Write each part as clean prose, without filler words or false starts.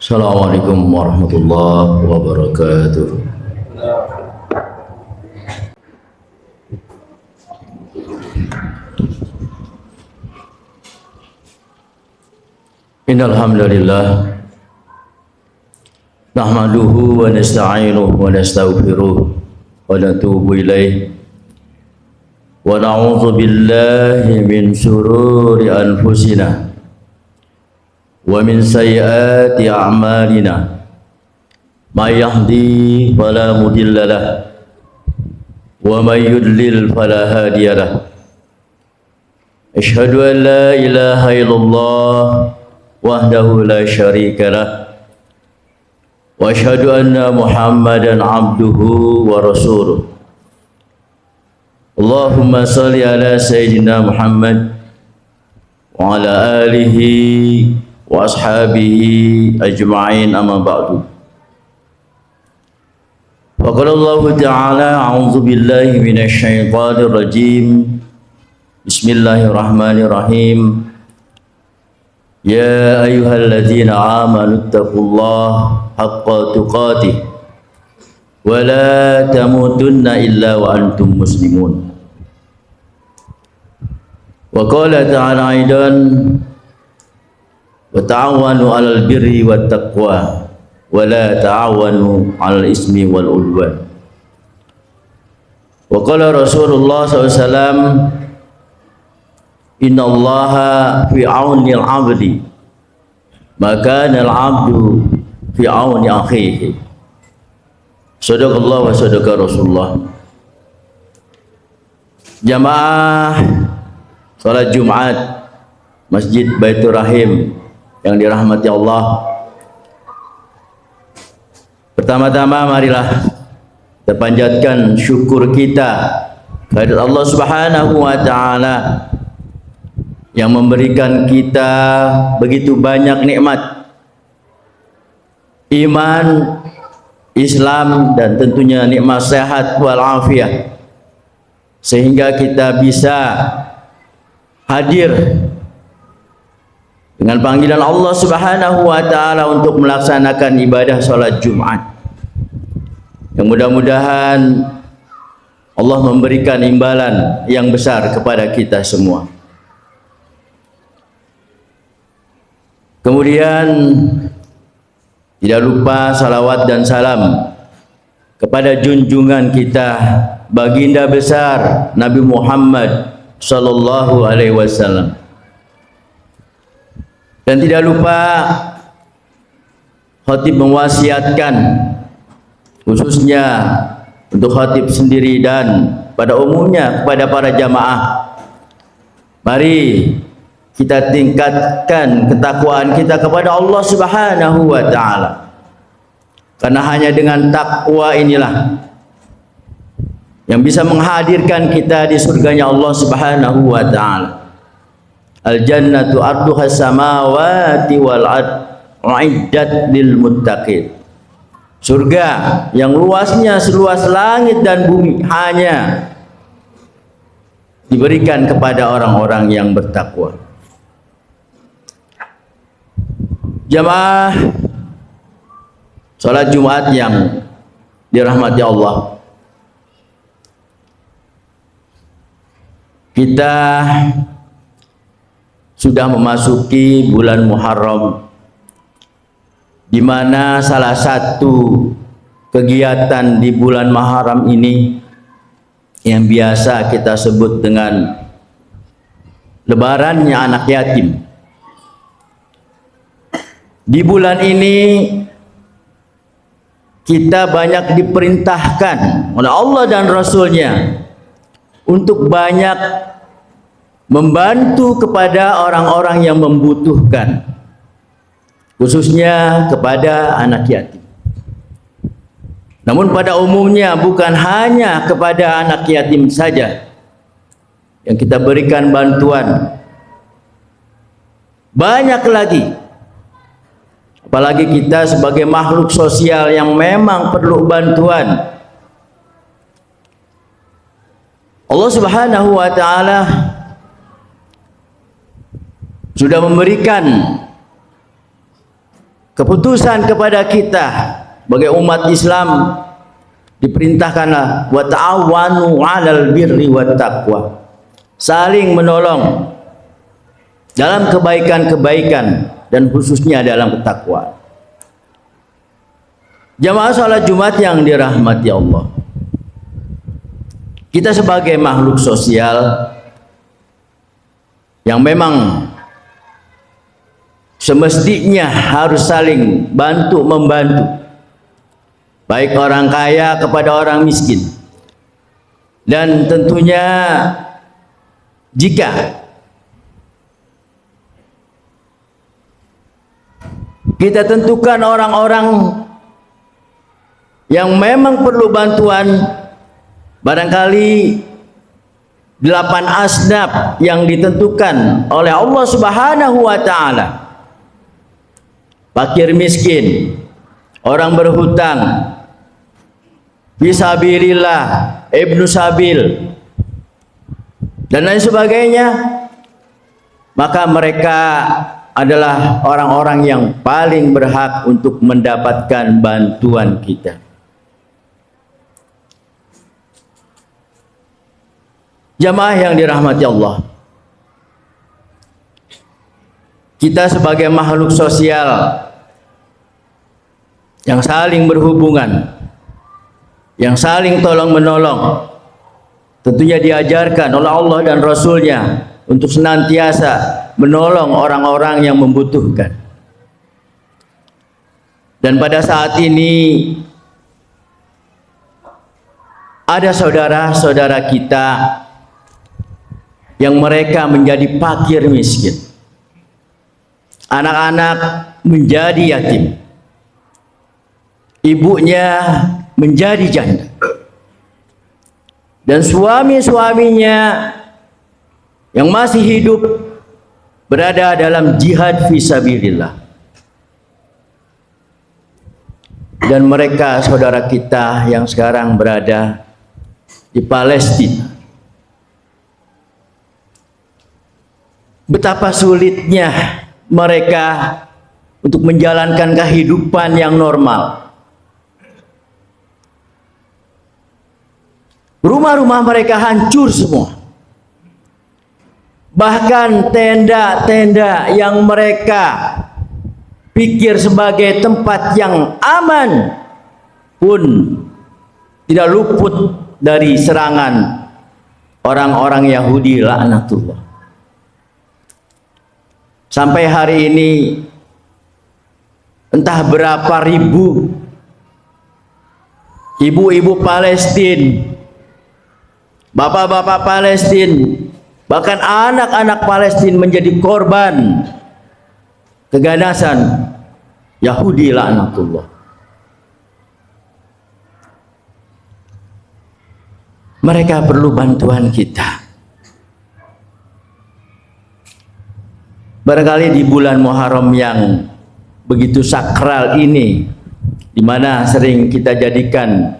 Assalamualaikum warahmatullahi wabarakatuh. Innal hamdalillah nahmaduhu wa nasta'inuhu wa nastaghfiruh wa natubu ilaih wa na'udzu billahi min shururi anfusina wa min sayyiati a'malina may yahdi fala mudilla lahu wa may yudlil fala hadiya lahu. Asyhadu an la ilaha illallah wahdahu la syarika lah wa asyhadu anna Muhammadan abduhu wa rasuluh. Allahumma salli ala sayyidina Muhammad wa ala alihi wa ashabihi ajma'in, amma ba'du. Faqala Allah ta'ala a'udzu billahi minasy syaithanir rajim. Bismillahirrahmanirrahim. Ya ayyuhalladzina amanu taqullaha haqqa tuqatih wa la tamutunna illa wa antum muslimun. Wa qala ta'ala aidan wa ta'awanu 'alal birri wat taqwa wa la ta'awanu 'alal ismi wal 'udwan. Wa qala Rasulullah SAW, Inna Allaha fi auni al-'abdi maka al-'abdu fi auni akhihi. Sadaqallah wa sadaqa Rasulullah. Jamaah salat Jumat Masjid Baitur Rahim yang dirahmati Allah, pertama-tama marilah kita panjatkan syukur kita kepada Allah Subhanahu wa ta'ala yang memberikan kita begitu banyak nikmat, iman, Islam, dan tentunya nikmat sehat wal afiat, sehingga kita bisa hadir dengan panggilan Allah Subhanahu wa ta'ala untuk melaksanakan ibadah salat Jumat. Yang mudah-mudahan Allah memberikan imbalan yang besar kepada kita semua. Kemudian tidak lupa salawat dan salam kepada junjungan kita baginda besar Nabi Muhammad sallallahu alaihi wasallam. Dan tidak lupa khatib mewasiatkan khususnya untuk khatib sendiri dan pada umumnya kepada para jamaah, mari kita tingkatkan ketakwaan kita kepada Allah Subhanahu wa ta'ala, karena hanya dengan takwa inilah yang bisa menghadirkan kita di surganya Allah Subhanahu wa ta'ala. Al-jannatu arduha samawati wal ard uiddat lil muttaqin. Surga yang luasnya seluas langit dan bumi hanya diberikan kepada orang-orang yang bertakwa. Jamaah salat Jumat yang dirahmati Allah, kita sudah memasuki bulan Muharram, di mana salah satu kegiatan di bulan Muharram ini yang biasa kita sebut dengan lebarannya anak yatim. Di bulan ini kita banyak diperintahkan oleh Allah dan Rasulnya untuk banyak membantu kepada orang-orang yang membutuhkan, khususnya kepada anak yatim. Namun pada umumnya bukan hanya kepada anak yatim saja yang kita berikan bantuan, banyak lagi. Apalagi kita sebagai makhluk sosial yang memang perlu bantuan. Allah Subhanahu wa ta'ala sudah memberikan keputusan kepada kita sebagai umat Islam, diperintahkanlah wa ta'awanu 'alal birri wat taqwa, saling menolong dalam kebaikan-kebaikan dan khususnya dalam ketakwaan. Jamaah salat Jumat yang dirahmati Allah, kita sebagai makhluk sosial yang memang semestinya harus saling bantu membantu, baik orang kaya kepada orang miskin. Dan tentunya jika kita tentukan orang-orang yang memang perlu bantuan, barangkali 8 asnaf yang ditentukan oleh Allah Subhanahu wa taala: fakir miskin, orang berhutang, fisabilillah, ibnu sabil, dan lain sebagainya, maka mereka adalah orang-orang yang paling berhak untuk mendapatkan bantuan kita. Jamaah yang dirahmati Allah, kita sebagai makhluk sosial yang saling berhubungan, yang saling tolong menolong, tentunya diajarkan oleh Allah dan Rasulnya untuk senantiasa menolong orang-orang yang membutuhkan. Dan pada saat ini ada saudara-saudara kita yang mereka menjadi fakir miskin, anak-anak menjadi yatim, ibunya menjadi janda, dan suami-suaminya yang masih hidup berada dalam jihad fisabilillah. Dan mereka saudara kita yang sekarang berada di Palestina, betapa sulitnya mereka untuk menjalankan kehidupan yang normal. Rumah-rumah mereka hancur semua. Bahkan tenda-tenda yang mereka pikir sebagai tempat yang aman pun tidak luput dari serangan orang-orang Yahudi laknatullah. Sampai hari ini entah berapa ribu ibu-ibu Palestina, bapak-bapak Palestina, bahkan anak-anak Palestina menjadi korban keganasan Yahudi laknatullah. Mereka perlu bantuan kita. Barangkali di bulan Muharram yang begitu sakral ini, di mana sering kita jadikan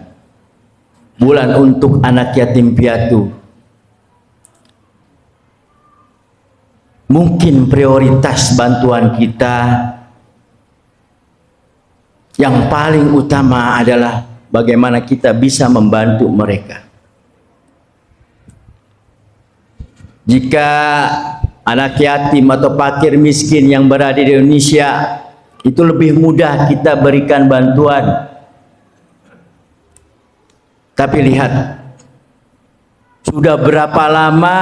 bulan untuk anak yatim piatu, mungkin prioritas bantuan kita yang paling utama adalah bagaimana kita bisa membantu mereka. Jika anak yatim atau fakir miskin yang berada di Indonesia itu lebih mudah kita berikan bantuan. Tapi lihat, sudah berapa lama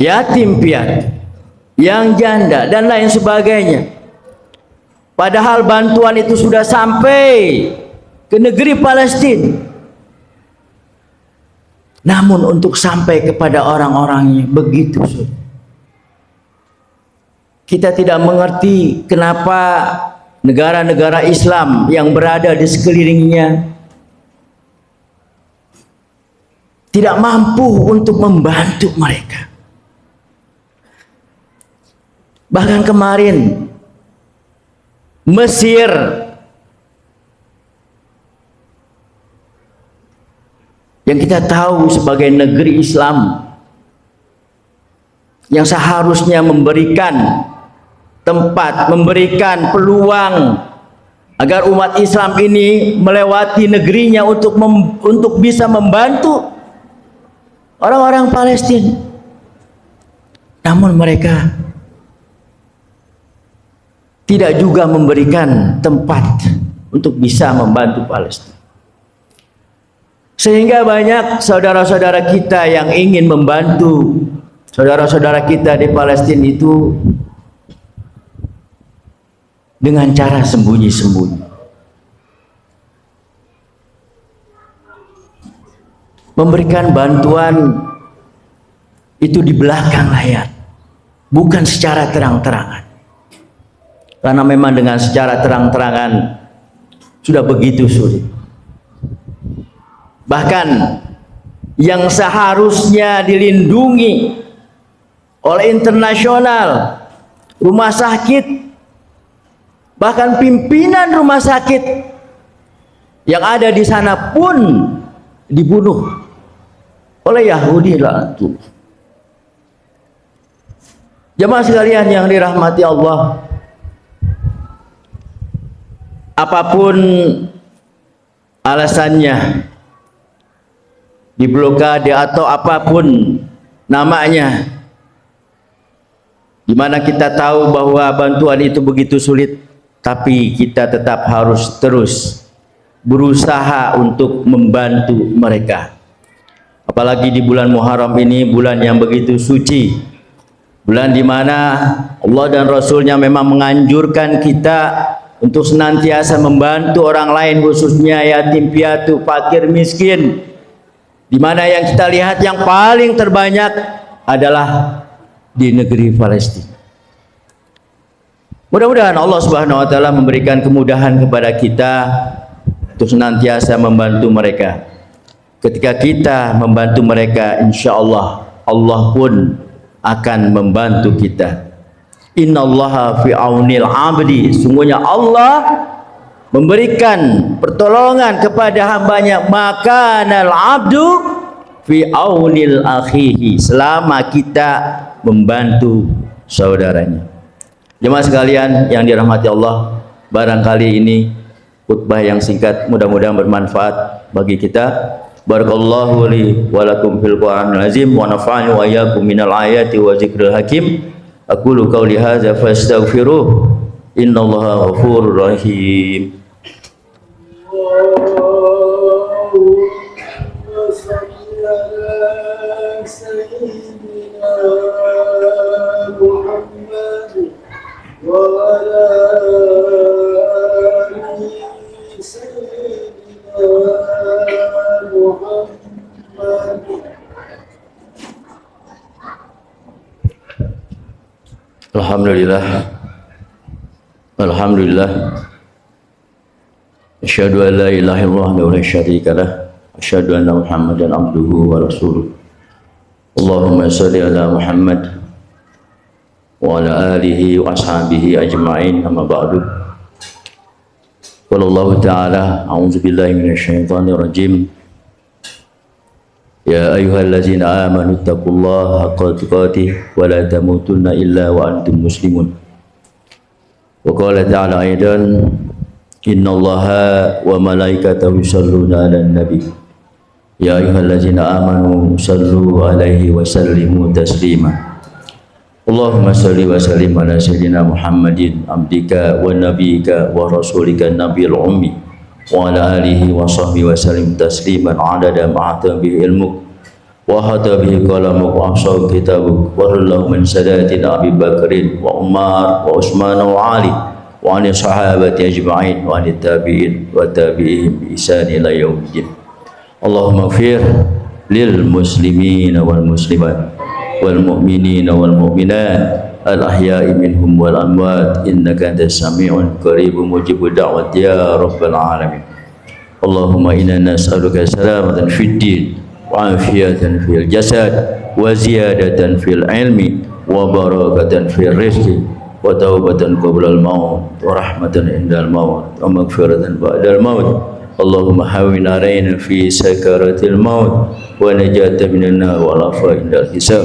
yatim piatu, yang janda dan lain sebagainya, padahal bantuan itu sudah sampai ke negeri Palestina, namun untuk sampai kepada orang-orangnya begitu sulit. Kita tidak mengerti kenapa negara-negara Islam yang berada di sekelilingnya tidak mampu untuk membantu mereka. Bahkan kemarin Mesir yang kita tahu sebagai negeri Islam yang seharusnya memberikan tempat, memberikan peluang agar umat Islam ini melewati negerinya untuk bisa membantu orang-orang Palestina. Namun mereka tidak juga memberikan tempat untuk bisa membantu Palestina. Sehingga banyak saudara-saudara kita yang ingin membantu saudara-saudara kita di Palestina itu dengan cara sembunyi-sembunyi. Memberikan bantuan itu di belakang layar, bukan secara terang-terangan. Karena memang dengan secara terang-terangan sudah begitu sulit. Bahkan yang seharusnya dilindungi oleh internasional, rumah sakit, bahkan pimpinan rumah sakit yang ada di sana pun dibunuh oleh Yahudi laknatullah. Jemaah sekalian yang dirahmati Allah, apapun alasannya diblokade atau apapun namanya, di mana kita tahu bahwa bantuan itu begitu sulit, tapi kita tetap harus terus berusaha untuk membantu mereka. Apalagi di bulan Muharram ini, bulan yang begitu suci, bulan di mana Allah dan Rasulnya memang menganjurkan kita untuk senantiasa membantu orang lain, khususnya yatim piatu, fakir miskin, di mana yang kita lihat yang paling terbanyak adalah di negeri Palestina. Mudah-mudahan Allah Subhanahu wa taala memberikan kemudahan kepada kita untuk senantiasa membantu mereka. Ketika kita membantu mereka, insya Allah Allah pun akan membantu kita. Innallaha fi aunil abdi, sungguhnya Allah memberikan pertolongan kepada hambanya, maka nal abdu fi aunil akhihi, selama kita membantu saudaranya. Jemaah sekalian yang dirahmati Allah, barangkali ini khutbah yang singkat mudah-mudahan bermanfaat bagi kita. Barakallahu li wa lakum fil Qur'anil azim wa nafa'ani wa iyyakum minal ayati wa zikril hakim. Aqulu qawli hadza fastaghfiruh, innallaha ghafurur rahim. Alhamdulillah, alhamdulillah. Asyhadu an la ilaha illallah wa la syarika lah. Asyhadu anna Muhammadan abduhu wa rasuluh. Allahumma shalli ala Muhammad wa ala alihi wa ashabihi ajma'in, amma ba'du. Qala Allah ta'ala, a'udzu billahi minasy syaithanir rajim. Ya ayyuhallazina amanu taqullaha haqqa tuqatih wa la tamutunna illa wa antum muslimun. Wa qala ta'ala aidan, innallaha wa malaikatahu yusholluna 'alan nabi. Ya ayyuhallazina amanu sallu 'alaihi wa sallimu taslima. Allahumma salli wa sallim ala sayyidina Muhammadin abdika wa nabiyyika wa rasulika nabiyil ummi wa ala alihi wa sahbihi wa sallim tasliman adada ma'ata bihi ilmuk wa hata bihi kalamuk wa ahsa kitabuk wa rallahu min sadatin Abi Bakrin wa Umar wa Utsman wa Ali wa ani sahabati ajma'in wa ani tabi'in wa tabi'ihim bi ihsan ila yaumiddin. Allahumma ighfir lil muslimin wal muslimat wal mu'minin wal mu'minat al ahya'i minhum wal amwat innaka antas sami'un qaribun mujibud da'wat ya rabbal alamin. Allahumma inna nas'aluka salamatan fid din wa afiyatan fil jasad wa ziyadatan fil ilmi wa barakatan fil rizqi wa taubatan qabla al maut wa rahmatan indal maut wa maghfiratan ba'dal maut. Allahumma hawwin alaina fi sakaratil maut wa najatan minan nar wa lafa indal hisab.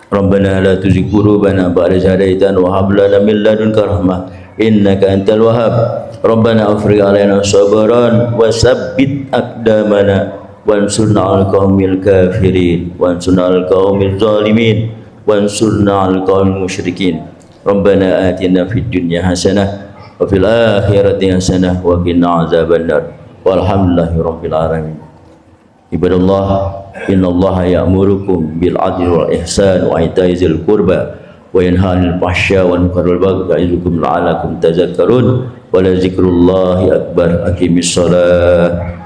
Rabbana la tuzigh qulubana ba'da idh hadaytana wa hab lana min ladunka rahmah innaka antal wahhab. Rabbana afrigh 'alaina sabran wa tsabbit aqdamana wansurna 'alal qaumil kafirin wansurna 'alal qaumil zalimin wansurna 'alal qaumil musyrikin. Rabbana atina fid dunya hasanah wa fil akhirati hasanah wa qina azabannar. Walhamdulillahi rabbil alamin. Ibadallah, innallaha ya'murukum bil 'adli wal ihsan wa ita'i dzil qurba wa yanha 'anil fahsya wal munkari wal baghi ya'izukum la'allakum tadhakkarun. Wa la dzikrullahi akbar. Aqimis shalah.